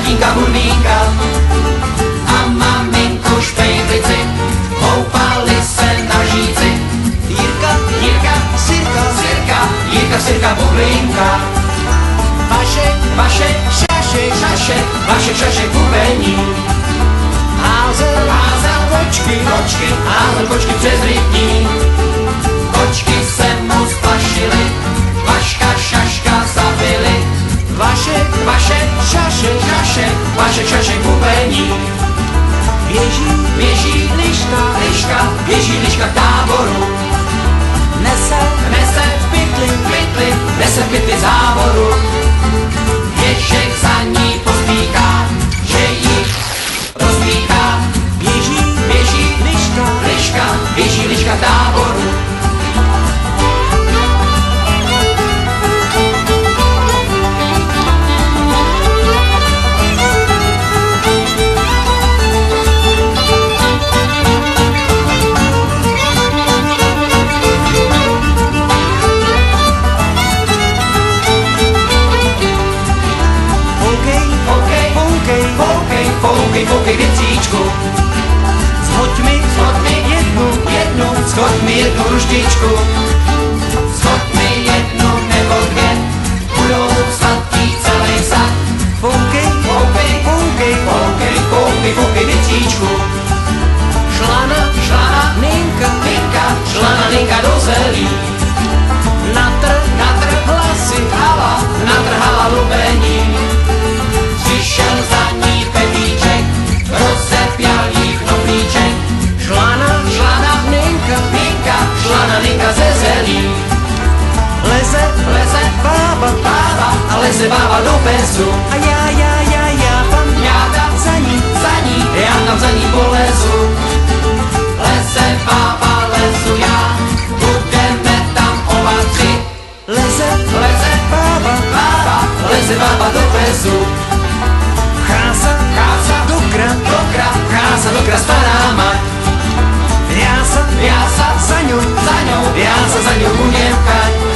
tatínka Burmínka a maminku Špejblici houpali se na žíci. Jirka, Sirka, Jirka, bublinka. Vašek, Šašek, bubení. Házel kočky přes rytní. Kočky se mu splašily, Vaška, Šaška zabili. Vašek, Šašek, bubení. Běží liška k táboru. Nese v pytli závoru. Ježek za ní pospíchá, že jí rozpíchá. Běží liška k táboru. Foukej věcíčku, shoď mi jednu ruštičku. Shoď mi jednu nebo dvě, budou sladký celý sad. Foukej věcíčku. Šlana, ninka do zelí. Natr hlasy, natrhala lubení. Přišel za ní Petíček, rozepěl jí knoflíček. Šlana, ninka ze zelí. Leze bába do pesu. A já tam za ní, já tam za ní polezu. Leze bába, lezu já, budeme tam oba tři. leze bába do pesu. Chása do kra stará mať. já sa Já sa za ňou budem chať.